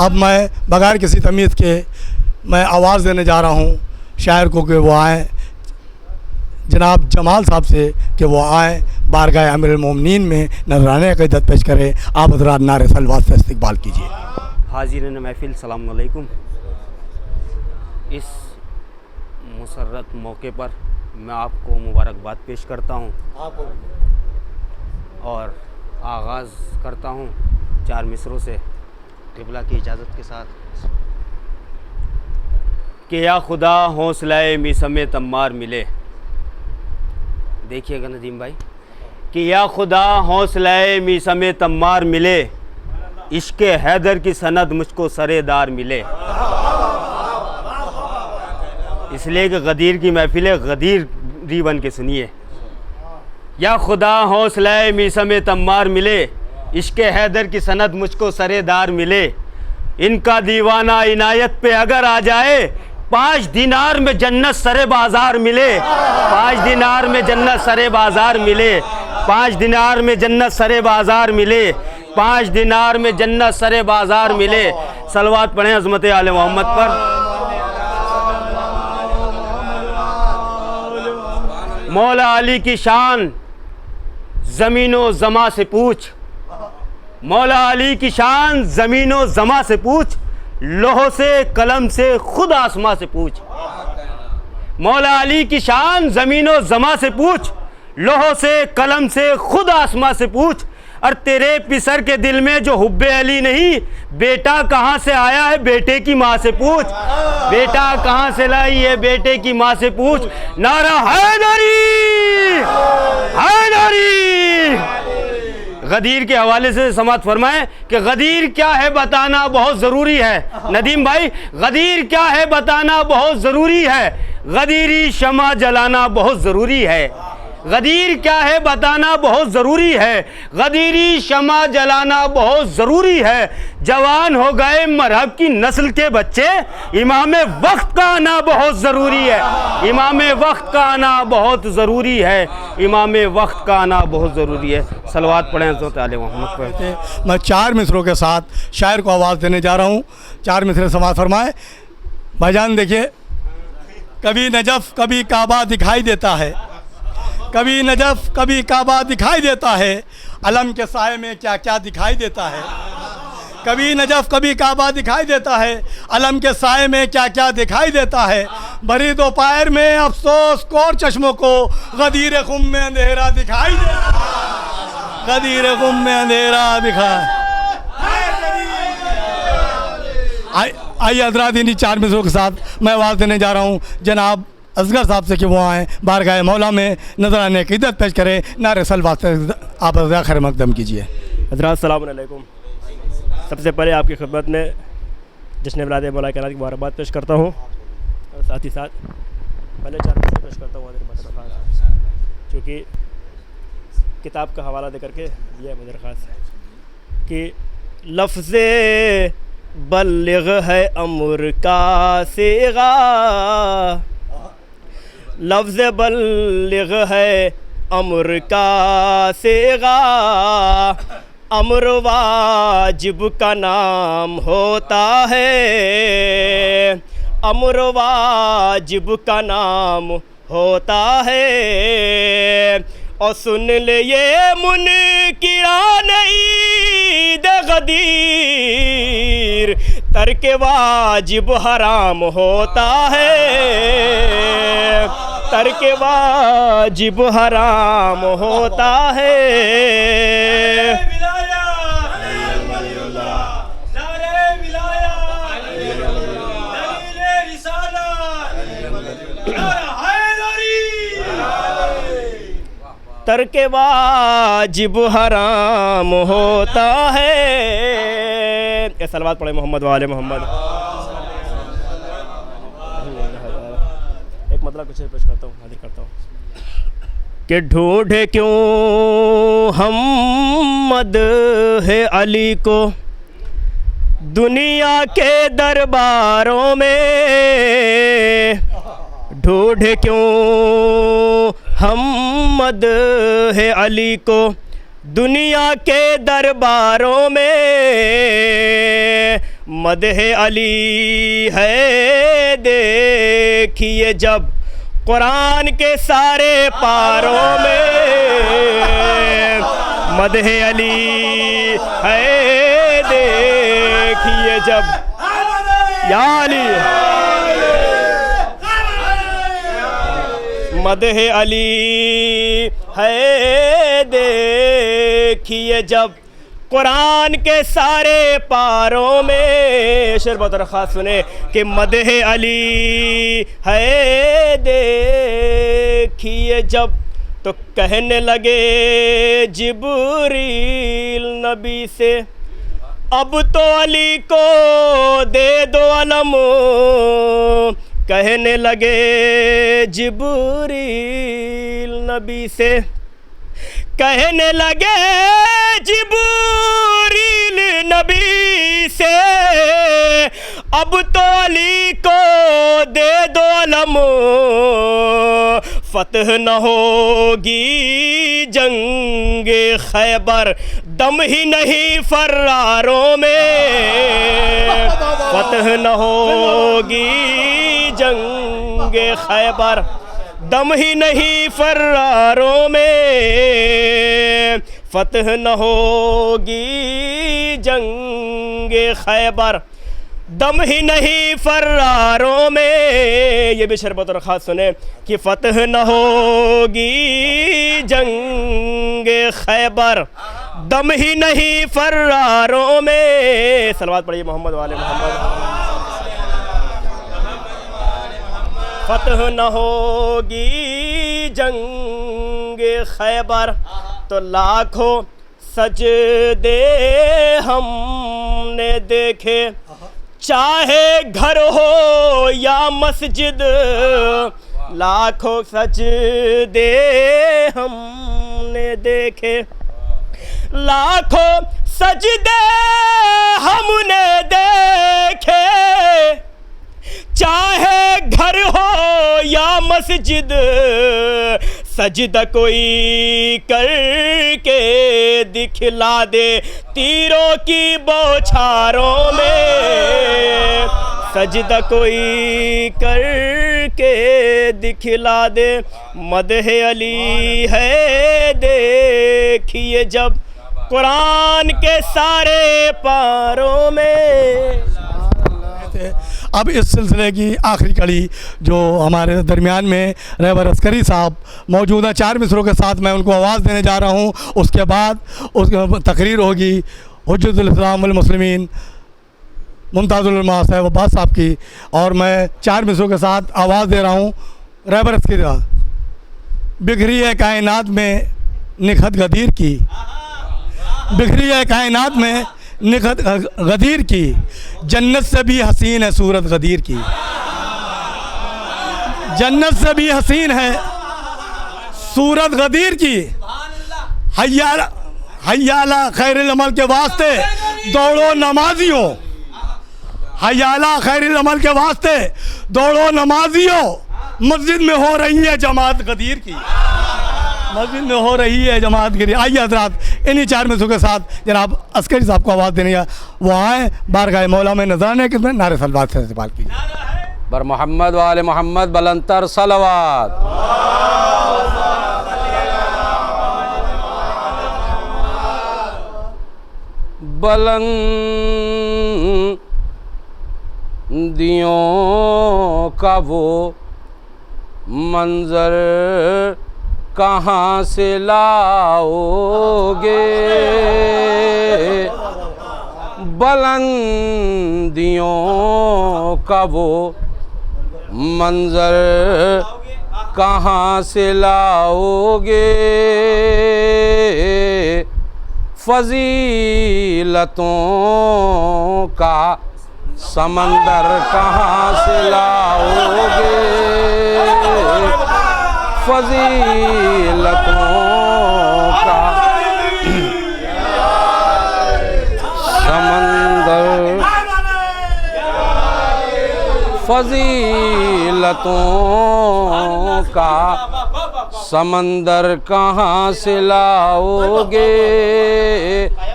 अब मैं बगैर किसी तमीज़ के मैं आवाज़ देने जा रहा हूँ शायर को कि वो आएँ, जनाब जमाल साहब से कि वो आएँ बारगाह अमीरुल मोमिनीन में नजराने अक़ीदत पेश करें। आप हज़रात नारे सलवात से इस्तक़बाल कीजिए। हाज़िरीन महफ़िल सलाम अलैकुम। इस मुसर्रत मौके पर मैं आपको मुबारकबाद पेश करता हूँ और आगाज़ करता हूँ 4 मिसरों से क़िबला की इजाज़त के साथ कि या खुदा हौसलाए मिसमे तम्मार मिले। देखिएगा नदीम भाई कि या खुदा हौसलाए मिसमे तम्मार मिले, इश्क़ हैदर की सनद मुझको सरेदार मिले। इसलिए कि गदीर की महफिल है, गदीरी बन के सुनिए। या खुदा हौसलाए मिसमे तम्मार मिले, इश्क़ हैदर की सनद मुझको सरेदार मिले। इनका दीवाना इनायत पे अगर आ जाए, 5 दिनार में जन्नत सरे बाज़ार मिले। 5 दिनार में जन्नत सरे बाज़ार मिले। 5 दिनार में जन्नत सरे बाज़ार मिले। 5 दिनार में जन्नत सरे बाज़ार मिले। सलवात पढ़ें अज़मत आले मोहम्मद पर। मौला अली की शान ज़मीनो ज़मा से पूछ, मौला अली की शान ज़मीनो ज़मा से पूछ, लोहो से कलम से खुद आसमां से पूछ। मौला अली की शान ज़मीनो ज़मा से पूछ, लोहो से कलम से खुद आसमां से पूछ। और तेरे पिसर के दिल में जो हुब्बे अली नहीं, बेटा कहाँ से आया है बेटे की माँ से पूछ। बेटा कहाँ से लाई है बेटे की माँ से पूछ। नारा हैदरी हैदरी। गदीर के हवाले से समात फरमाएं कि गदीर क्या है बताना बहुत ज़रूरी है। नदीम भाई, गदीर क्या है बताना बहुत ज़रूरी है। गदीरी शमा जलाना बहुत ज़रूरी है। गदीर क्या है बताना बहुत ज़रूरी है। गदीरी शमा जलाना बहुत ज़रूरी है। जवान हो गए मरहब की नस्ल के बच्चे, इमाम वक्त का आना बहुत ज़रूरी है। इमाम वक्त का आना बहुत ज़रूरी है। इमाम वक्त का आना बहुत ज़रूरी है। सलवात पढ़ें हज़रत आले मोहम्मद पर। मैं 4 मिसरों के साथ शायर को आवाज़ देने जा रहा हूँ। 4 मिसरे समात फरमाएँ। भाईजान देखिए, कभी नजफ़ कभी काबा दिखाई देता है, कभी नजफ़ कभी काबा दिखाई देता है। अलम के साए में क्या क्या दिखाई देता है। कभी नजफ़ कभी काबा दिखाई देता है, अलम के साए में क्या क्या दिखाई देता है। भरी दोपहर में अफसोस कोर चश्मों को, गदीर खुम में अंधेरा दिखाई देता है। गदीर खुम में अंधेरा दिखाई। आइए हज़रात, इन्हीं 4 मिसरों के साथ मैं आवाज़ देने जा रहा हूँ जनाब असगर साहब से कि वो आएँ बारगाह मौला में नजराने अक़ीदत पेश करें। नारे सलवात से आप खैर मक़दम कीजिए। हज़रात सलाम अलैकुम। सबसे पहले आपकी खिदमत में जश्न मिलाद मौला कायनात की मुबारकबाद पेश करता हूँ और साथ ही साथ पहले 4 मिसरे पेश करता हूँ क्योंकि किताब का हवाला दे करके दिया मुझे ख़ास कि लफ्ज़े बल्लिग़ है अमर का सेगा, लफ्ज़ बल्लिग़ है अमर का सेगा। अमर वाजिब का नाम होता है, अमर वाजिब का नाम होता है। और सुन ले ये मुनकिरा नहीं दे गदीर, तर्क वाजिब हराम होता है, तर्क वाजिब हराम होता है। तर्क वाजिब हराम होता है। ये सलवात पढ़े मोहम्मद वाले मोहम्मद। एक मतलब कुछ पेश करता हूँ, हाजिर करता हूँ कि ढूंढे क्यों हम मद है अली को दुनिया के दरबारों में, ढूंढे क्यों हम मद है अली को दुनिया के दरबारों में। मदह अली है देखिए जब कुरान के सारे पारों में। मदह अली है देखिए जब या अली, मदह अली है देखिए जब कुरान के सारे पारों में। शेर बतौर ख़ास सुने कि मदह अली है देखिए जब, तो कहने लगे जिब्रील नबी से अब तो अली को दे दो अलम। कहने लगे जिब्रील नबी से, कहने लगे जिब्रील नबी से अब तो अली को दे दो अलम। फतह न होगी जंगे खैबर दम ही नहीं फर्रारों में। फतह न होगी जंगे खैबर दम ही नहीं फर्रारों में। फतह न होगी जंगे खैबर दम ही नहीं फर्रारों में। ये भी शरबत और ख़ास सुने कि फतह न होगी जंगे खैबर दम ही नहीं फर्रारों में। सलवात पढ़िए मोहम्मद वाले मोहम्मद। फतह न होगी जंगे खैबर तो लाखों सजदे हमने देखे, चाहे घर हो या मस्जिद। लाखों सजदे हमने देखे, लाखों सजदे हमने देखे, चाहे घर हो या मस्जिद। सजदा कोई करके दिखला दे तीरों की बौछारों में। सजदा कोई करके दिखला दे मदह अली है देखिए जब कुरान के सारे पारों में। अब इस सिलसिले की आखिरी कड़ी जो हमारे दरमियान में रहबर अस्करी साहब मौजूद हैं, 4 मिसरों के साथ मैं उनको आवाज़ देने जा रहा हूँ। उसके बाद उसकी तकरीर होगी हुज्जतुल इस्लाम वल मुस्लिमीन मुमताज़ुल उलमा साहब अब्बास साहब की, और मैं 4 मिसरों के साथ आवाज़ दे रहा हूँ रहबर अस्करी साहब। बिखरी है कायनात में निखत गदीर की, बिखरी है कायनात में निखत गदीर की, जन्नत से भी हसीन है सूरत गदीर की। जन्नत से भी हसीन है सूरत गदीर की। हय्याला खैरुल अमल के वास्ते दौड़ो नमाजियों, हय्याला खैरुल अमल के वास्ते दौड़ो नमाजियों। मस्जिद में हो रही है जमात गदीर की, मस्जिद में हो रही है जमात गिरी। आइए हजरात इन्हीं 4 मिसरों के साथ जनाब अस्करी साहब को आवाज़ देने का वो आए बारगाह मौला में नजराने के नारे सलवात से इस्तेमाल कीजिए। बर मोहम्मद वाले मोहम्मद बुलंदतर सलवात। बुलंदियों का वो मंजर कहाँ से लाओगे, बुलंदियों का वो मंजर कहाँ से लाओगे, फजीलतों का समंदर कहाँ से लाओगे, फजीलतों का समंदर, फजीलतों का समंदर कहाँ से लाओगे।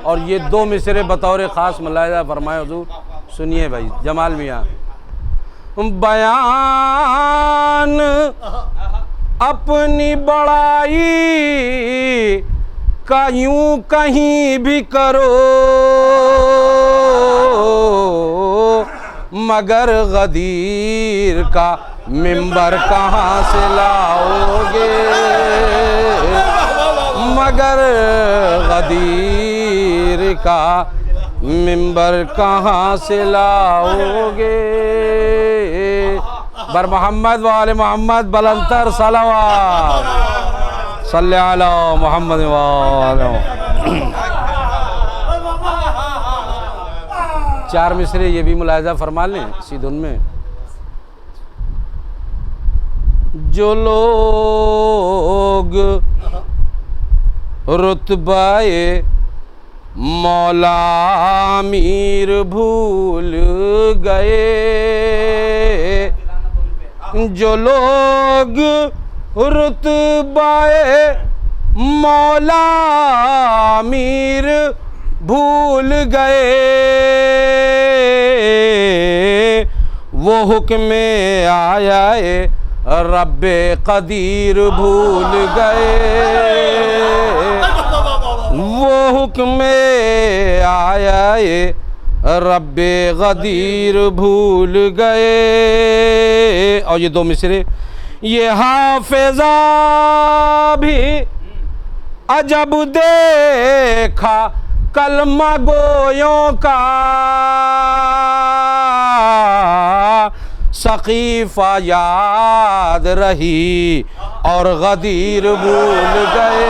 और ये दो मिसरे बतौर ख़ास मुलाहिज़ा फरमाए हुजूर, सुनिए भाई जमाल मियाँ। बयान अपनी बड़ाई का यूं कहीं भी करो, मगर गदीर का मिंबर कहाँ से लाओगे, मगर गदीर का मिंबर कहाँ से लाओगे। बर मोहम्मद वाले मोहम्मद बुलंदतर सलावत, सल्ले अला मोहम्मद वाले। चार मिसरे ये भी मुलाहिज़ा फरमा लें इसी धुन में। जो लोग रुतबाए मौला अमीर भूल गए, जो लोग रुतबाए मौला अमीर भूल गए, वो हुक्म आया रब्बे कदीर भूल गए, वो हुक्म आया रब्बे कदीर भूल गए। और ये दो मिसरे, ये हाफिज़ा भी अजब देखा कलमा गोयों का, सकीफ़ा याद रही और गदीर भूल गए,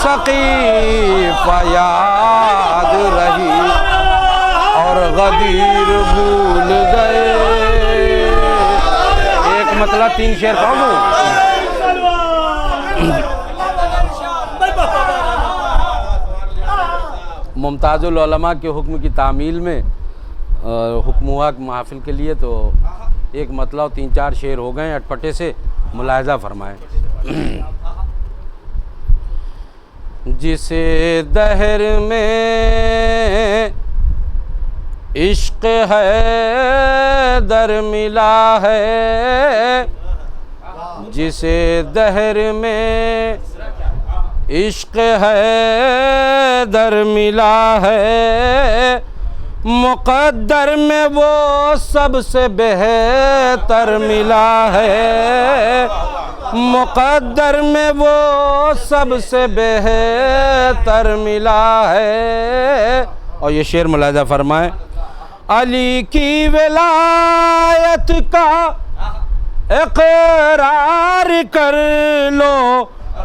सकीफ़ा याद रही और गदीर भूल गए। एक मतलब तीन शेर कहूँ। मुमताज़ुल उलमा के हुक्म की तामील में हुक्मुआ महफिल के लिए तो एक मतलब तीन चार शेर हो गए, अटपटे से मुलाहिज़ा फरमाएं। जिसे दहर में इश्क़ है दर मिला है, जिसे दहर में इश्क़ है दर मिला है, मुक़द्दर में वो सबसे बेहतर मिला है, मुक़द्दर में वो सबसे बेहतर मिला है। और ये शेर मुलाहिज़ा फरमाएं। अली की विलायत का इक़रार कर लो,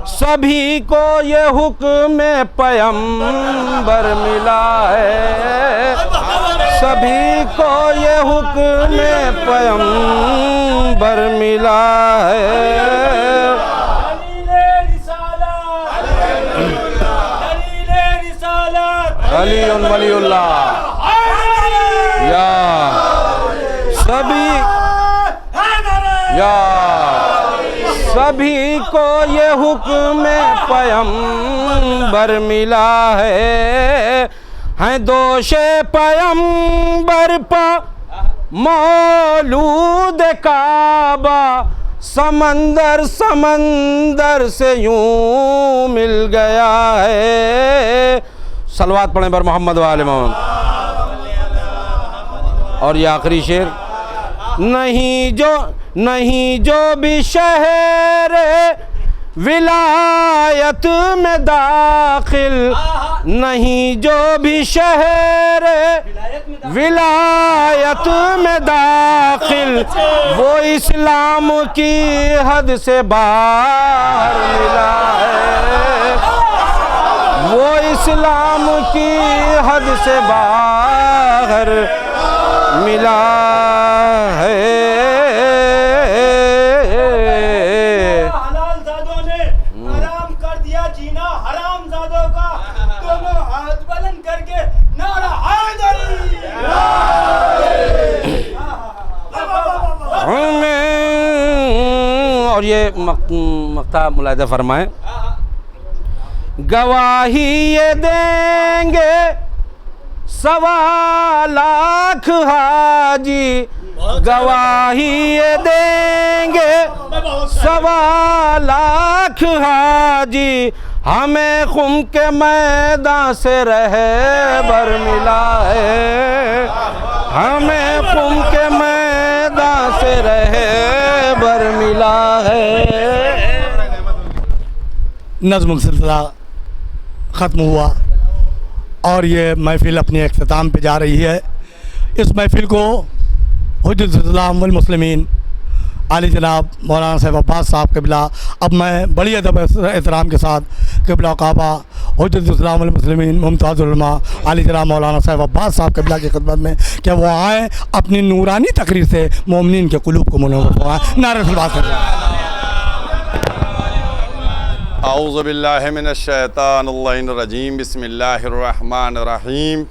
सभी को ये हुक्म पैगंबर मिला है, सभी को ये हुक्म पैगंबर मिला है। अली वलीउल्लाह या सभी, या सभी को ये हुक्म पैगंबर मिला है। हैं दोषे पैगंबर पा मौलूद काबा, समंदर समंदर से यूं मिल गया है। सलवात पढ़ें बर मोहम्मद वाले मोहम्मद। और ये आखिरी शेर, नहीं जो भी शहर विलायत में दाखिल, नहीं जो भी शहर विलायत में दाखिल वो इस्लाम की हद से बाहर मिला है, वो इस्लाम की हद से बाहर मिला है। हलाल जादों ने हराम कर दिया जीना हराम जादों का, दोनों हाथ बुलंद करके नारा हैदरी। और ये मक्ता मुलाहिदा फरमाएं, गवाही ये देंगे 1.25 लाख हाजी, गवाही ये देंगे 1.25 लाख हाजी, हमें खुम के मैदान से रहबर मिला है, हमें खुम के मैदान से रहबर मिला है। नज़्म सिलसिला ख़त्म हुआ और ये महफ़िल अपने अख्ताम पे जा रही है। इस महफ़िल को हुज्जतुल इस्लाम वल मुस्लिमीन आली जनाब मौलाना साहब अब्बास साहब क़िबला, अब मैं बड़ी अदब एहतराम के साथ क़िबला काबा हुज्जतुल इस्लाम वल मुस्लिमीन मुमताज़ुल उलमा आली जनाब मौलाना साहब अब्बास साहब क़िबला की खिदमत में कि वो आएँ अपनी नूरानी तकरीर से मोमिनीन के क़ुलूब को मुनव्वर फरमाएं। नारे तकबीर करें। औज़ु बिल्लाहि मिनश शैतानिर रजीम, बिस्मिल्लाहिर रहमानिर रहीम।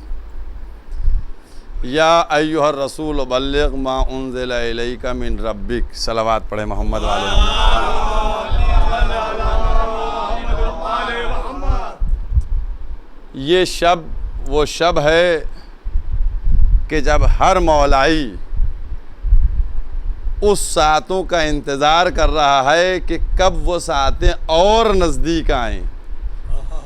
या अय्युहर रसूल बल्लिग मा उन्ज़िला इलैका मिन रब्बिक। सलावत पढ़े मोहम्मद वाले। ये शब वो शब है कि जब हर मौलाई उस सातों का इंतज़ार कर रहा है कि कब वो सातें और नज़दीक आएँ,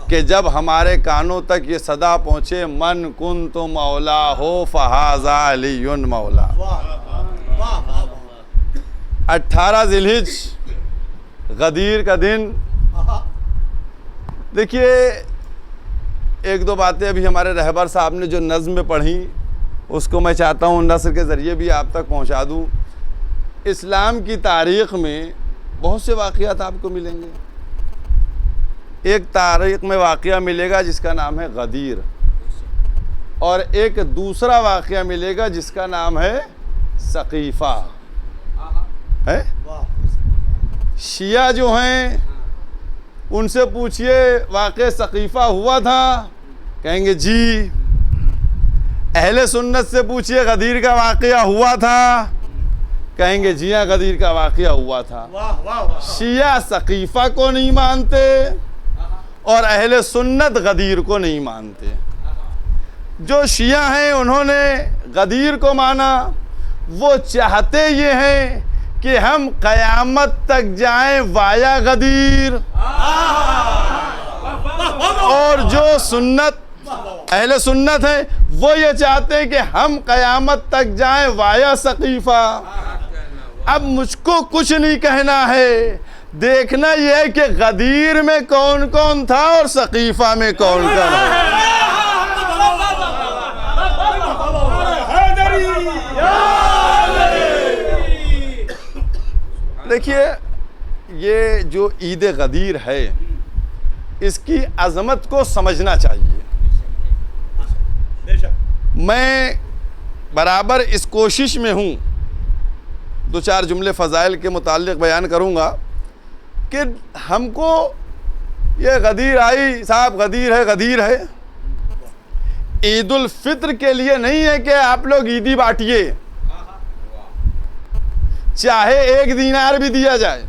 कि जब हमारे कानों तक ये सदा पहुँचे, मन कुन तो मौला हो फ़हाज़ा अलीयुन मौला। 18 ज़िलहिज गदीर का दिन। देखिए, एक दो बातें अभी हमारे रहबर साहब ने जो नज़्म में पढ़ी उसको मैं चाहता हूँ नस्र के ज़रिए भी आप तक पहुँचा दूँ। इस्लाम की तारीख़ में बहुत से वाक़यात आपको मिलेंगे। एक तारीख़ में वाक़या मिलेगा जिसका नाम है गदीर, और एक दूसरा वाक़या मिलेगा जिसका नाम है सक़ीफ़ा है। शिया जो हैं उनसे पूछिए वाक़या सक़ीफ़ा हुआ था, कहेंगे जी। अहले सुन्नत से पूछिए गदीर का वाक़या हुआ था, कहेंगे जी हाँ गदीर का वाक़या हुआ था। शिया सक़ीफ़ा को नहीं मानते और अहले सुन्नत गदीर को नहीं मानते। जो शिया हैं उन्होंने गदीर को माना, वो चाहते ये हैं कि हम क़यामत तक जाएं वाया गदीर, और जो सुन्नत अहले सुन्नत हैं वो ये चाहते हैं कि हम क़यामत तक जाएं वाया सक़ीफ़ा। अब मुझको कुछ नहीं कहना है, देखना यह है कि गदीर में कौन कौन था और सक़ीफ़ा में कौन कौन है। देखिए, ये जो ईद गदीर है इसकी अज़मत को समझना चाहिए। मैं बराबर इस कोशिश में हूँ, दो चार जुमले फ़ज़ाइल के मुताल्लिक़ बयान करूँगा कि हमको ये गदीर आई साहब, गदीर है। ईद उल फित्र के लिए नहीं है कि आप लोग ईदी बांटिए, चाहे 1 दीनार भी दिया जाए।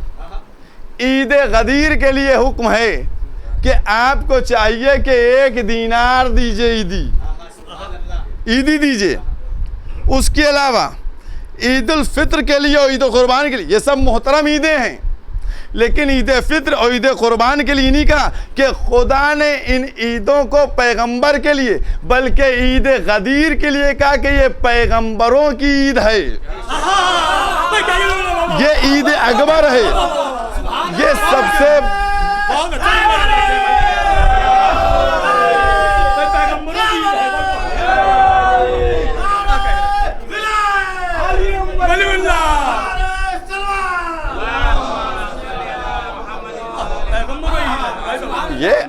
ईद गदीर के लिए हुक्म है कि आपको चाहिए कि 1 दीनार दीजिए, ईदी दीजिए। उसके अलावा ईद उल फित्र के लिए और ईद कुर्बान के लिए, ये सब मोहतरम ईदें हैं, लेकिन ईद फित्र और ईद कुर्बान के लिए नहीं कहा कि खुदा ने इन ईदों को पैगंबर के लिए, बल्कि ईद गदीर के लिए कहा कि ये पैगंबरों की ईद है, ये ईद अकबर है। ये सबसे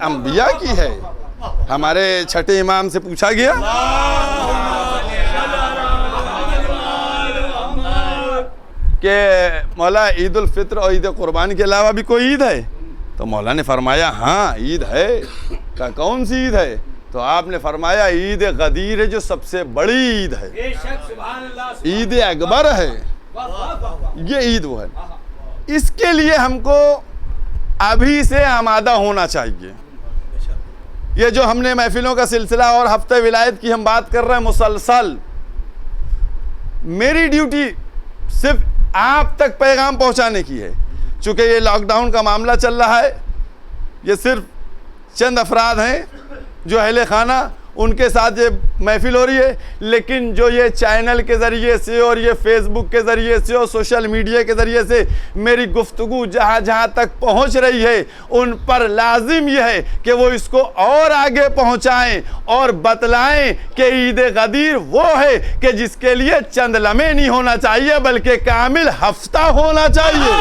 अंबिया की है। हमारे छठे इमाम से पूछा गया कि मौला ईद उल फित्र और ईद कुर्बान के अलावा भी कोई ईद है? तो मौला ने फरमाया हाँ ईद है। का कौन सी ईद है? तो आपने फरमाया ईद गदीर है जो सबसे बड़ी ईद है, ईद अकबर है, ये ईद वो है। इसके लिए हमको अभी से आमादा होना चाहिए। ये जो हमने महफिलों का सिलसिला और हफ्ते विलायत की हम बात कर रहे हैं मुसलसल, मेरी ड्यूटी सिर्फ आप तक पैगाम पहुंचाने की है। चूँकि ये लॉकडाउन का मामला चल रहा है, ये सिर्फ चंद अफराद हैं जो अहले खाना, उनके साथ ये महफिल हो रही है, लेकिन जो ये चैनल के ज़रिए से और ये फेसबुक के ज़रिए से और सोशल मीडिया के ज़रिए से मेरी गुफ्तगू जहाँ जहाँ तक पहुँच रही है, उन पर लाजिम यह है कि वो इसको और आगे पहुँचाएं और बतलाएं कि ईद गदीर वो है कि जिसके लिए चंद लम्हे नहीं होना चाहिए बल्कि कामिल हफ्ता होना चाहिए।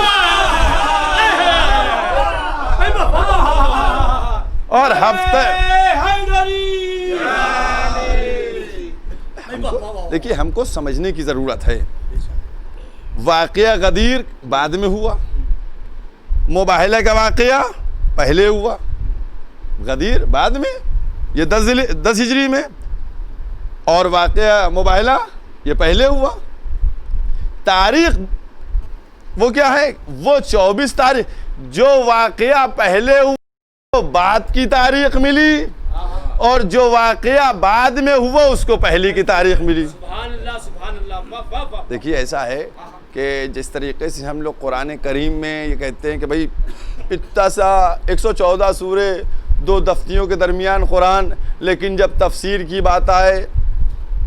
और हफ्ते देखिए हमको समझने की ज़रूरत है। वाक़या गदीर बाद में हुआ, मुबाहला का वाक़या पहले हुआ, गदीर बाद में, ये 10 हिजरी में, और वाक़या मुबाहला ये पहले हुआ। तारीख़ वो क्या है? वो 24 तारीख। जो वाक़या पहले हुआ तो बाद की तारीख़ मिली, और जो वाक़या बाद में हुआ उसको पहले की तारीख़ मिली। देखिए ऐसा है कि जिस तरीके से हम लोग कुरान करीम में ये कहते हैं कि भाई इतना सा 114 सूरे 2 दफ्तियों के दरमियान कुरान, लेकिन जब तफसीर की बात आए,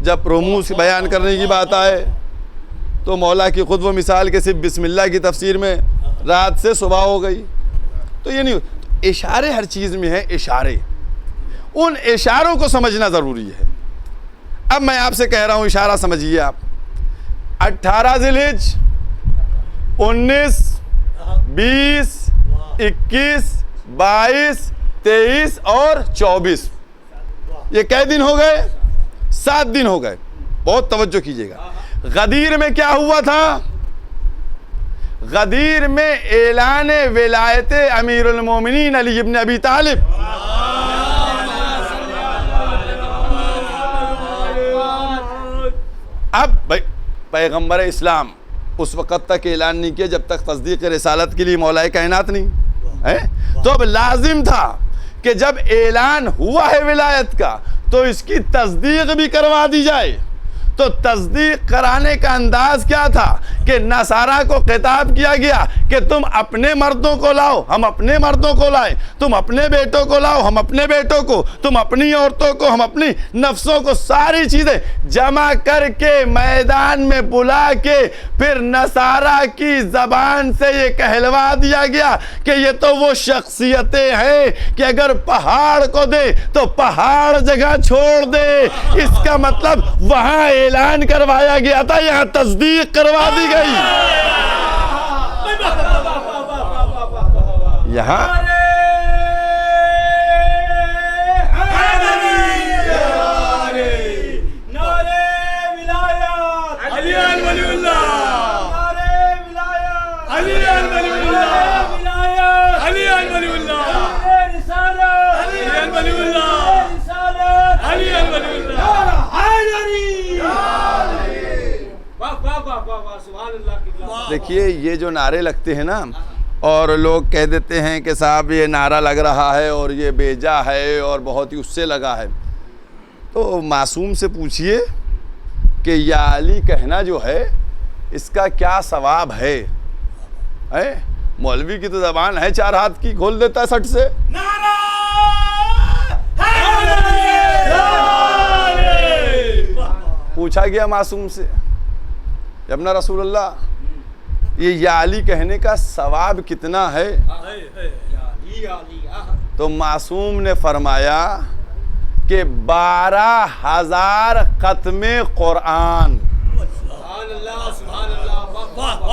जब रुमूज़ बयान करने की बात आए, तो मौला की खुद वो मिसाल के सिर्फ बिस्मिल्लाह की तफसीर में रात से सुबह हो गई। तो ये नहीं, इशारे हर चीज़ में है, इशारे, उन इशारों को समझना ज़रूरी है। अब मैं आपसे कह रहा हूँ, इशारा समझिए आप। 18 ज़िलहिज, 19, 20, 21, 22, 23 और 24, ये कै दिन हो गए? 7 दिन हो गए। बहुत तवज्जो कीजिएगा। गदीर में क्या हुआ था? गदीर में ऐलान विलायत अमीरुल मोमिनीन अली इब्न अबी तालिब, अब भाई पैगंबर इस्लाम उस वक़्त तक ऐलान नहीं किया जब तक तस्दीक रिसालत के लिए मौलाए कायनात नहीं है। तो अब लाजिम था कि जब ऐलान हुआ है विलायत का तो इसकी तस्दीक भी करवा दी जाए। तो तस्दीक कराने का अंदाज क्या था कि नसारा को खिताब किया गया कि तुम अपने मर्दों को लाओ, हम अपने मर्दों को लाए, तुम अपने बेटों को लाओ, हम अपने बेटों को, तुम अपनी औरतों को, हम अपनी नफ्सों को, सारी चीज़ें जमा करके मैदान में बुला के फिर नसारा की ज़बान से ये कहलवा दिया गया कि ये तो वो शख्सियतें हैं कि अगर पहाड़ को दे तो पहाड़ जगह छोड़ दे। इसका मतलब वहाँ ऐलान करवाया गया था, यहाँ तस्दीक करवा दी गई। यहाँ देखिए ये जो नारे लगते हैं ना, और लोग कह देते हैं कि साहब ये नारा लग रहा है और ये बेजा है और बहुत ही उससे लगा है, तो मासूम से पूछिए कि या अली कहना जो है इसका क्या सवाब है? मौलवी की तो ज़बान है 4 हाथ की, खोल देता है सट से। पूछा गया मासूम से, अपना रसूलुल्लाह ये या अली कहने का सवाब कितना है? तो मासूम ने फरमाया कि 12,000 खत्मे कुरान।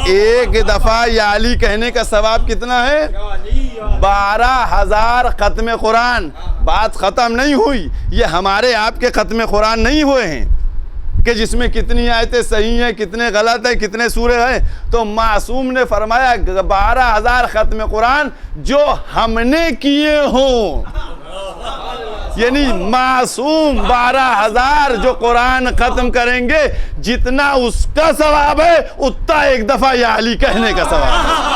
एक दफ़ा या अली कहने का सवाब कितना है? 12,000 ख़त्म कुरान। बात ख़त्म नहीं हुई, ये हमारे आपके ख़त्म कुरान नहीं हुए हैं कि जिसमें कितनी आयतें सही हैं, कितने गलत हैं, कितने सूरे हैं। तो मासूम ने फरमाया 12,000 ख़त्म कुरान जो हमने किए हों, यानी मासूम 12,000 जो कुरान ख़त्म करेंगे, जितना उसका सवाब है उतना एक दफ़ा या अली कहने का सवाब है।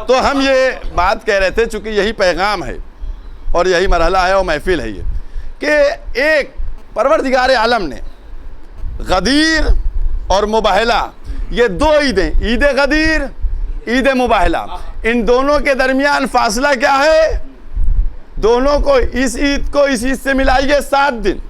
तो हम ये बात कह रहे थे, चूंकि यही पैगाम है और यही मरहला है और महफिल है ये, कि एक परवरदिगार आलम ने गदीर और मुबाहला, ये दो ईदें, ईद गदीर, ईद मुबाहला, इन दोनों के दरमियान फासला क्या है? दोनों को, इस ईद को इस ईद से मिलाइए 7 दिन।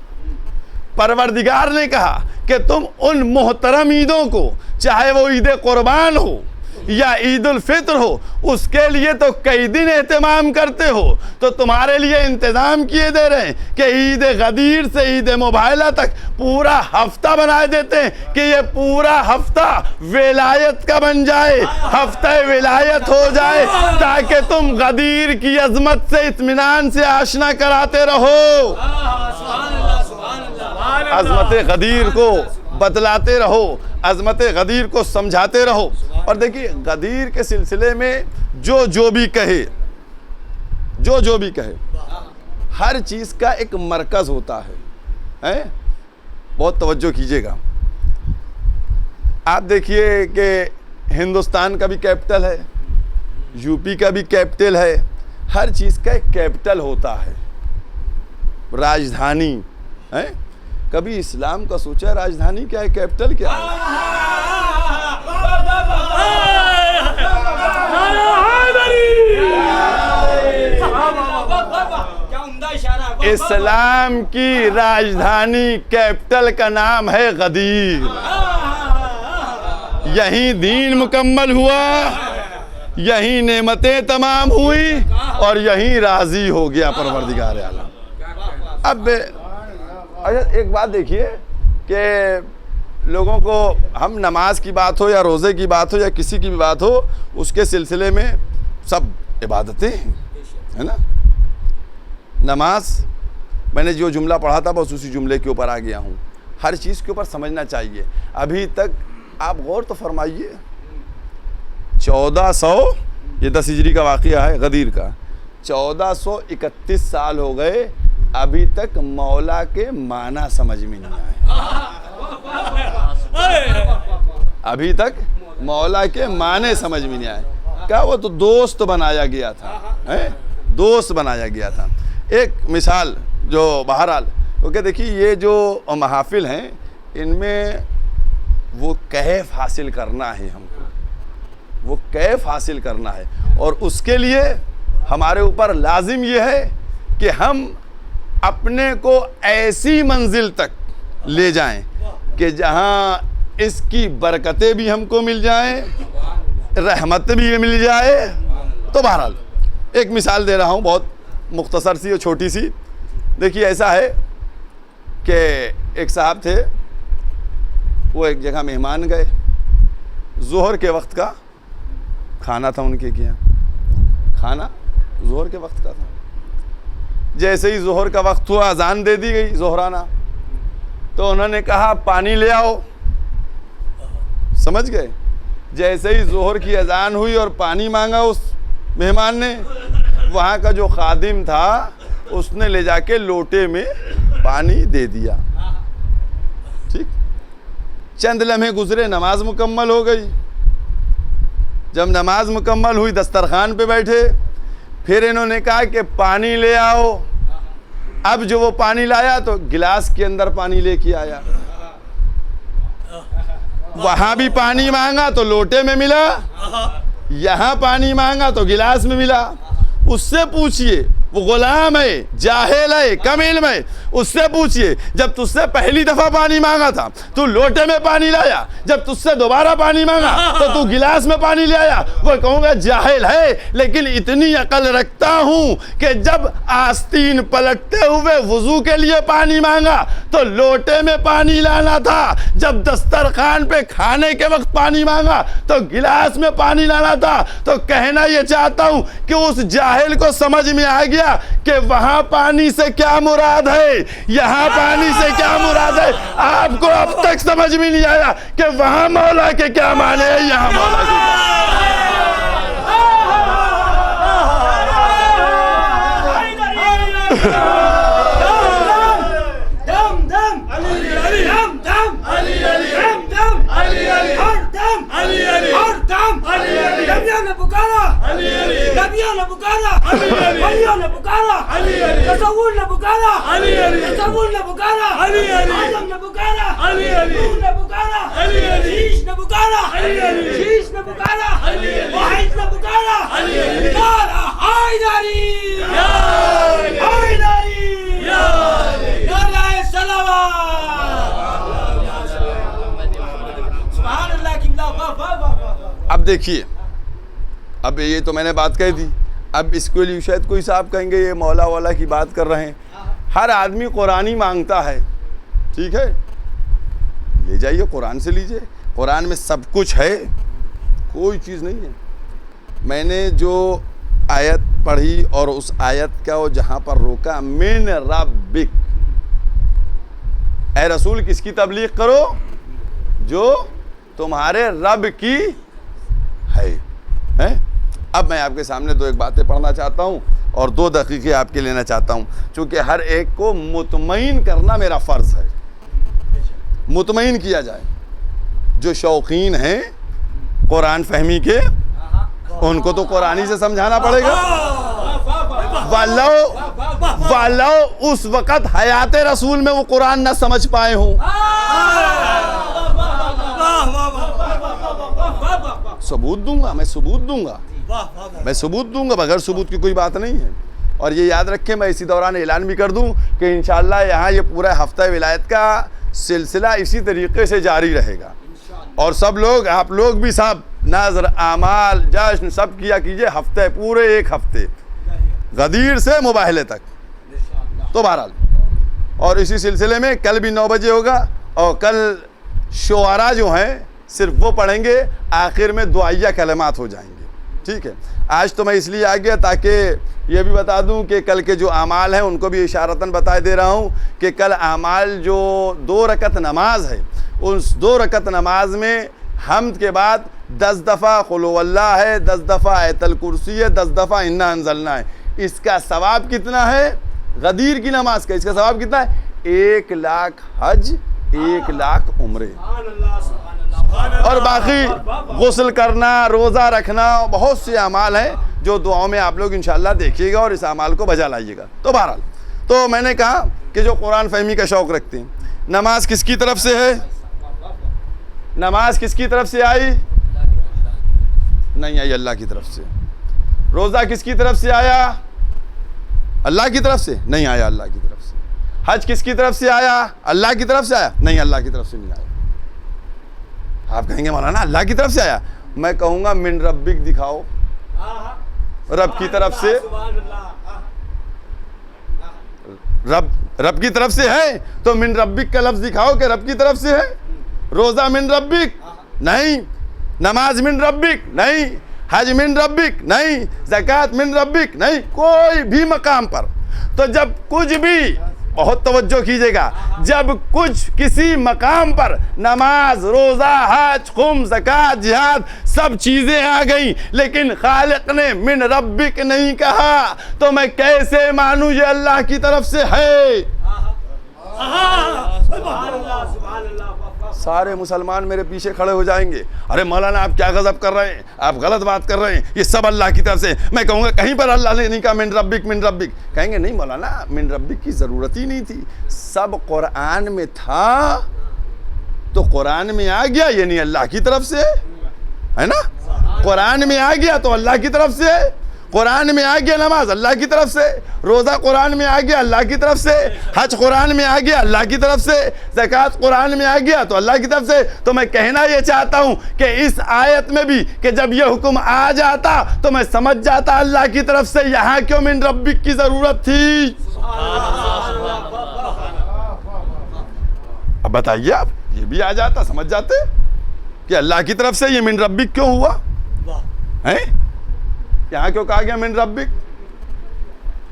परवरदिगार ने कहा कि तुम उन मोहतरम ईदों को, चाहे वो ईद कुर्बान हो या ईद उल फित्र हो, उसके लिए तो कई दिन एहतमाम करते हो, तो तुम्हारे लिए इंतज़ाम किए दे रहे हैं कि ईद गदीर से ईद मुबाहला तक पूरा हफ्ता बनाए देते हैं कि ये पूरा हफ्ता विलायत का बन जाए, हफ्ता विलायत हो जाए, ताकि तुम गदीर की अजमत से इत्मीनान से आशना कराते रहो, अजमत गदीर को बतलाते रहो, अजमत गदीर को समझाते रहो। और देखिए, गदीर के सिलसिले में जो भी कहे, जो भी कहे, हर चीज़ का एक मरकज़ होता है, हैं? बहुत तवज्जो कीजिएगा। आप देखिए कि हिंदुस्तान का भी कैपिटल है, यूपी का भी कैपिटल है, हर चीज़ का एक कैपिटल होता है, राजधानी है। कभी इस्लाम का सोचा राजधानी क्या है, कैपिटल क्या है? इस्लाम की राजधानी कैपिटल का नाम है गदीर। यहीं दीन मुकम्मल हुआ, यहीं नेमतें तमाम हुई और यहीं राजी हो गया परवरदिगार आलम। अब अच्छा एक बात देखिए कि लोगों को, हम नमाज की बात हो या रोज़े की बात हो या किसी की भी बात हो, उसके सिलसिले में सब इबादतें हैं, है ना। नमाज, मैंने जो जुमला पढ़ा था बस उसी जुमले के ऊपर आ गया हूँ। हर चीज़ के ऊपर समझना चाहिए। अभी तक आप गौर तो फरमाइए, 1400, ये 10 हिजरी का वाक़या है गदीर का, 1431 साल हो गए, अभी तक मौला के माना समझ में नहीं आए। अभी तक मौला के माने समझ में नहीं आए। क्या वो तो दोस्त बनाया गया था, है? दोस्त बनाया गया था। एक मिसाल जो बहरहाल, क्योंकि देखिए ये जो महफिल हैं, इनमें वो कैफ हासिल करना है हमको, वो कैफ हासिल करना है, और उसके लिए हमारे ऊपर लाजिम ये है कि हम अपने को ऐसी मंजिल तक ले जाएं कि जहां इसकी बरकतें भी हमको मिल जाएं, रहमत भी मिल जाए। तो बहरहाल एक मिसाल दे रहा हूं, बहुत मुख्तसर सी और छोटी सी। देखिए ऐसा है कि एक साहब थे, वो एक जगह मेहमान गए, ज़ोहर के वक्त का खाना था उनके यहाँ, खाना ज़ोहर के वक्त का था। जैसे ही ज़ोहर का वक्त हुआ, अजान दे दी गई ज़ोहराना, तो उन्होंने कहा पानी ले आओ, समझ गए। जैसे ही ज़ोहर की अजान हुई और पानी मांगा उस मेहमान ने, वहाँ का जो खादिम था उसने ले जाके लोटे में पानी दे दिया। ठीक, चंद लम्हे गुजरे, नमाज मुकम्मल हो गई। जब नमाज मुकम्मल हुई, दस्तरखान पे बैठे, फिर इन्होंने कहा कि पानी ले आओ। अब जो वो पानी लाया तो गिलास के अंदर पानी लेके आया, वहां भी पानी मांगा तो लोटे में मिला, यहाँ पानी मांगा तो गिलास में मिला। उससे पूछिए वो गुलाम है, जाहिल है, कम इल्म है, उससे पूछिए जब तुझसे पहली दफा पानी मांगा था तू लोटे में पानी लाया, जब तुझसे दोबारा पानी मांगा तो तू गिलास में पानी ले आया। वो कहूँगा जाहिल है, लेकिन इतनी अकल रखता हूँ कि जब आस्तीन पलटते हुए वुजू के लिए पानी मांगा तो लोटे में पानी लाना था, जब दस्तरखान पे खाने के वक्त पानी मांगा तो गिलास में पानी लाना था। तो कहना ये चाहता हूँ कि उस जाहिल को समझ में आ गया कि वहां पानी से क्या मुराद है, यहां पानी से क्या मुराद है। आपको अब तक समझ में नहीं आया कि वहां मौला के क्या माने हैं, यहां मौला के अब देखिए, अब ये तो मैंने बात कह दी। अब इसके लिए शायद कोई साहब कहेंगे ये मौला वाला की बात कर रहे हैं। हर आदमी कुरानी मांगता है, ठीक है, ले जाइए कुरान से लीजिए, कुरान में सब कुछ है, कोई चीज़ नहीं है। मैंने जो आयत पढ़ी और उस आयत का वो जहाँ पर रोका, मिन रब्बिक, ऐ रसूल किसकी तबलीग करो, जो तुम्हारे रब की है। अब मैं आपके सामने दो एक बातें पढ़ना चाहता हूँ और 2 दकीक़े आपके लेना चाहता हूँ, क्योंकि हर एक को मुतमईन करना मेरा फ़र्ज़ है, मुतमईन किया जाए। जो शौकीन हैं कुरान फहमी के, उनको तो कुरानी से समझाना पड़ेगा। वालो उस वक़्त हयात रसूल में वो कुरान न समझ पाए हों, सबूत दूंगा, मैं सबूत दूंगा, मैं सबूत दूंगा, बगैर सबूत की कोई बात नहीं है। और ये याद रखें, मैं इसी दौरान ऐलान भी कर दूं कि इंशाअल्लाह यहाँ ये पूरा हफ्ता विलायत का सिलसिला इसी तरीके से जारी रहेगा। और सब लोग, आप लोग भी सब नज़र, आमाल, जश्न सब किया कीजिए, हफ्ते, पूरे 1 हफ्ते गदीर से मुबाहले तक। तो बहरहाल, और इसी सिलसिले में कल भी 9 बजे होगा, और कल शुआरा जो हैं सिर्फ वो पढ़ेंगे, आखिर में दुआइया कलमात हो जाएंगे, ठीक है। आज तो मैं इसलिए आ गया ताकि ये भी बता दूं कि कल के जो आमाल हैं उनको भी इशारतन बता दे रहा हूं कि कल आमाल जो 2 रकत नमाज है, उस 2 रकत नमाज में हम्द के बाद 10 दफ़ा कुल हुवल्लाह है, 10 दफ़ा आयतल कुर्सी है, 10 दफ़ा इन्ना अंज़लना है। इसका सवाब कितना है? गदीर की नमाज का इसका सवाब कितना है? 1 लाख हज, 1 लाख उम्रे, और बाकी गुस्ल करना, रोज़ा रखना, बहुत से अमाल हैं जो दुआओं में आप लोग इंशाअल्लाह देखिएगा और इस अमाल को बजा लाइएगा। तो बहरहाल, तो मैंने कहा कि जो कुरान फहमी का शौक़ रखते हैं, नमाज किसकी तरफ से है? नमाज किसकी तरफ से आई? नहीं आई, अल्लाह की तरफ से। रोज़ा किसकी तरफ से आया? अल्लाह की तरफ से नहीं आया, अल्लाह की तरफ से। हज किसकी तरफ से आया? अल्लाह की तरफ से आया? नहीं, अल्लाह की तरफ से नहीं आया। आप कहेंगे मौलाना अल्लाह की तरफ से आया, मैं कहूँगा मिन रब्बिक दिखाओ, रब की तरफ से, रब की तरफ से है तो मिन रब्बिक का लफ्ज़ दिखाओ कि रब की तरफ से है। रोज़ा मिन रब्बिक नहीं, नमाज मिन रब्बिक नहीं, हज मिन रब्बिक नहीं, ज़कात मिन रब्बिक नहीं, कोई भी मकाम पर। तो जब कुछ भी, बहुत तवज्जो कीजिएगा, जब कुछ किसी मकाम पर नमाज, रोज़ा, हज, खुम, ज़कात, जिहाद सब चीज़ें आ गई, लेकिन खालिक ने मिन रब्बिक नहीं कहा, तो मैं कैसे मानूँ ये अल्लाह की तरफ से है? सारे मुसलमान मेरे पीछे खड़े हो जाएंगे, अरे मौलाना आप क्या गज़ब कर रहे हैं, आप गलत बात कर रहे हैं, ये सब अल्लाह की तरफ से। मैं कहूँगा कहीं पर अल्लाह ने नहीं कहा मिन रब्बिक, मिन रब्बिक। कहेंगे नहीं मौलाना, मिन रब्बिक की ज़रूरत ही नहीं थी, सब कुरान में था तो कुरान में आ गया, ये नहीं अल्लाह की तरफ से है ना, कुरान में आ गया तो अल्लाह की तरफ से। कुरान में आ गया नमाज अल्लाह की तरफ से, रोज़ा कुरान में आ गया अल्लाह की तरफ से, हज कुरान में आ गया अल्लाह की तरफ से, ज़कात कुरान में आ गया तो अल्लाह की तरफ से। तो मैं कहना ये चाहता हूँ कि इस आयत में भी कि जब ये हुक्म आ जाता तो मैं समझ जाता अल्लाह की तरफ से, यहाँ क्यों मिन रब्बिक की ज़रूरत थी। अब बताइए, आप ये भी आ जाता, समझ जाते कि अल्लाह की तरफ से ये मिन रब्बिक क्यों हुआ है, यहाँ क्यों कहा गया मिन रब्बिक।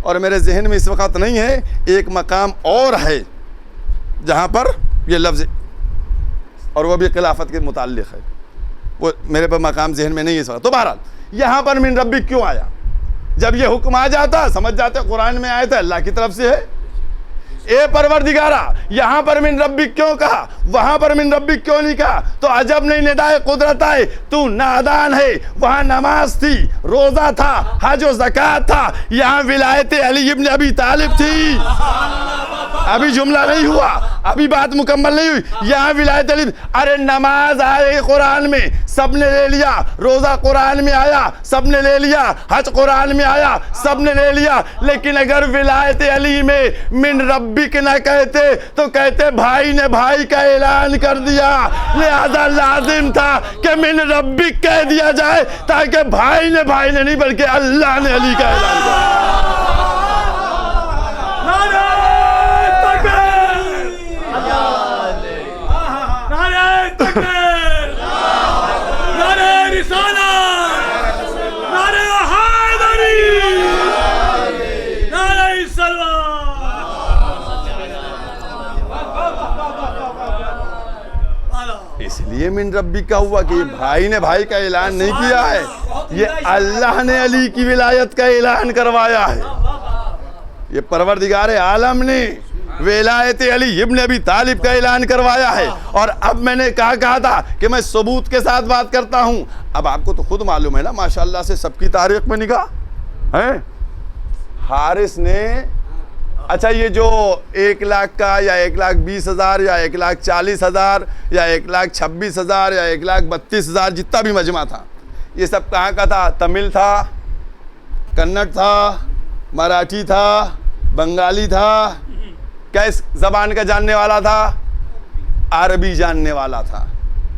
और मेरे जहन में इस वक्त नहीं है, एक मकाम और है जहाँ पर ये लफ्ज़, और वो भी खिलाफत के मुताल्लिक़ है, वो मेरे पर मकाम जहन में नहीं है इस वक्त। तो बहरहाल यहाँ पर मिन रब्बिक क्यों आया, जब ये हुक्म आ जाता समझ जाते कुरान में आया था अल्लाह की तरफ से है। ए परवरदिगारा, यहाँ पर मिन रब्बिक क्यों कहा, वहाँ पर मिन रब्बिक क्यों नहीं कहा। तो अजब नहीं निदाए कुदरत आए, तू नादान है। वहाँ नमाज थी, रोज़ा था, हज और ज़कात था, यहाँ विलायत अली इब्न अबी तालिब थी। अभी जुमला नहीं हुआ, अभी बात मुकम्मल नहीं हुई। यहाँ विलायत अली, अरे नमाज आए कुरान में सबने ले लिया, रोज़ा कुरान में आया सबने ले लिया, हज कुरान में आया सबने ले लिया, लेकिन अगर विलायत अली में मिन रब्बिक न कहते तो कहते भाई ने भाई का ऐलान कर दिया, लिहाजा लाजिम था कि मिन रब्बिक कह दिया जाए ताकि भाई ने नहीं बल्कि अल्लाह ने अली का ऐलान किया। इसलिए मिन रब्बी का हुआ कि भाई ने भाई का ऐलान नहीं किया है, ये अल्लाह ने अली की विलायत का ऐलान करवाया है। ये परवरदिगार आलम ने विलायत अली इब्न अबी तालिब का ऐलान करवाया है। और अब मैंने कहा था कि मैं सबूत के साथ बात करता हूं। अब आपको तो खुद मालूम है ना, माशाअल्लाह से सबकी तारीख में निगाह है। हारिस ने, अच्छा ये जो 1 लाख का या 1,20,000 या 1,40,000 या 1,26,000 या 1,32,000 जितना भी मजमा था, ये सब कहाँ का था? तमिल था, कन्नड़ था, मराठी था, बंगाली था, किस ज़बान का जानने वाला था? अरबी जानने वाला था।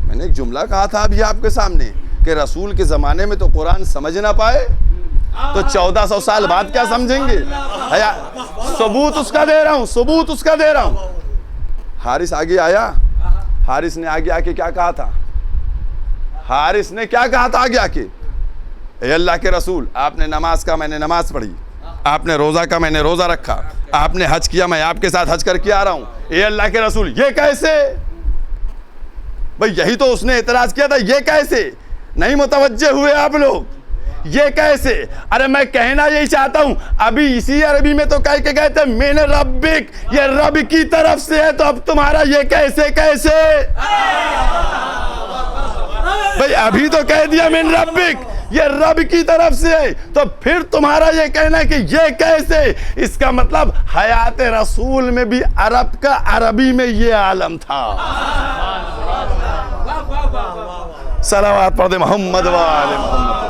मैंने एक जुमला कहा था अभी आपके सामने कि रसूल के ज़माने में तो कुरान समझ ना पाए तो 1400 साल बाद क्या समझेंगे? सबूत उसका दे रहा हूँ, सबूत उसका दे रहा हूँ। हारिस आगे आया, हारिस ने आगे आके क्या कहा था? हारिस ने क्या कहा था आगे आके? ए अल्लाह के रसूल, आपने नमाज का, मैंने नमाज पढ़ी, आपने रोज़ा का, मैंने रोज़ा रखा, आपने हज किया, मैं आपके साथ हज करके आ रहा हूँ। ए अल्लाह के रसूल, ये कैसे? भाई यही तो उसने एतराज़ किया था, ये कैसे? नहीं मुतवज्जे हुए आप लोग, ये कैसे? अरे मैं कहना यही चाहता हूं, अभी इसी अरबी में तो कह के गए थे मैंने रब्बिक, ये रब की तरफ से है, तो अब तुम्हारा ये कैसे कैसे? भाई अभी तो कह दिया मिन रब्बिक, ये रब की तरफ से है, तो फिर तुम्हारा ये कहना कि ये कैसे? इसका मतलब हयात रसूल में भी अरब का अरबी में ये आलम था। सलावत पढ़ दे मोहम्मद वाले मोहम्मद।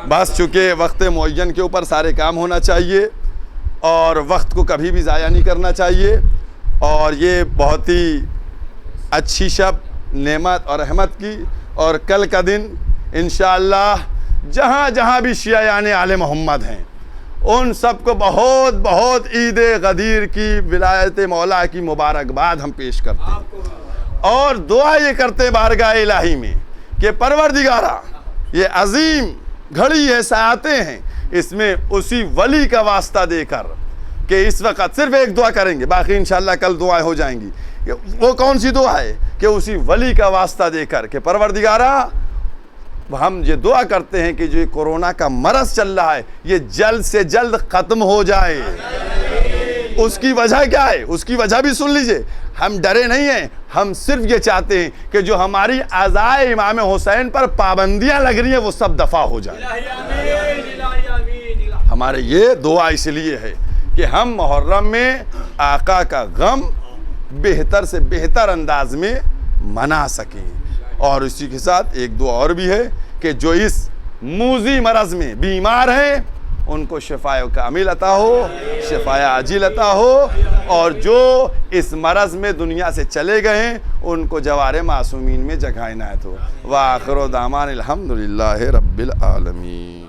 बस चूँकि वक्त मुअय्यन के ऊपर सारे काम होना चाहिए और वक्त को कभी भी ज़ाया नहीं करना चाहिए। और ये बहुत ही अच्छी शब नेमत और रहमत की, और कल का दिन इंशाअल्लाह जहाँ जहाँ भी शियायाने आले मोहम्मद हैं उन सबको बहुत बहुत ईद गदीर की विलायत मौला की मुबारकबाद हम पेश करते हैं और दुआ ये करते बारगाह इलाही में कि परवरदिगारा ये अजीम घड़ी है, साआते हैं, इसमें उसी वली का वास्ता देकर कि इस वक्त सिर्फ एक दुआ करेंगे, बाकी इंशाअल्लाह कल दुआएं हो जाएंगी। वो कौन सी दुआ है? कि उसी वली का वास्ता देकर कि परवरदिगारा हम ये दुआ करते हैं कि जो कोरोना का मरज़ चल रहा है ये जल्द से जल्द ख़त्म हो जाए। उसकी वजह क्या है? उसकी वजह भी सुन लीजिए। हम डरे नहीं हैं, हम सिर्फ ये चाहते हैं कि जो हमारी अज़ाए इमाम हुसैन पर पाबंदियां लग रही हैं वो सब दफ़ा हो जाए। हमारे ये दुआ इसलिए है कि हम मुहर्रम में आका का गम बेहतर से बेहतर अंदाज में मना सकें। और इसी के साथ एक दुआ और भी है कि जो इस मूजी मरज़ में बीमार हैं उनको शिफाए कामिल अता हो, शिफाए आजिल अता हो, और जो इस मरज़ में दुनिया से चले गए हैं उनको जवारे मासूमीन में जगह इनायत हो। व आखिर दामान अल्हम्दुलिल्लाहि रब्बिल आलमीन।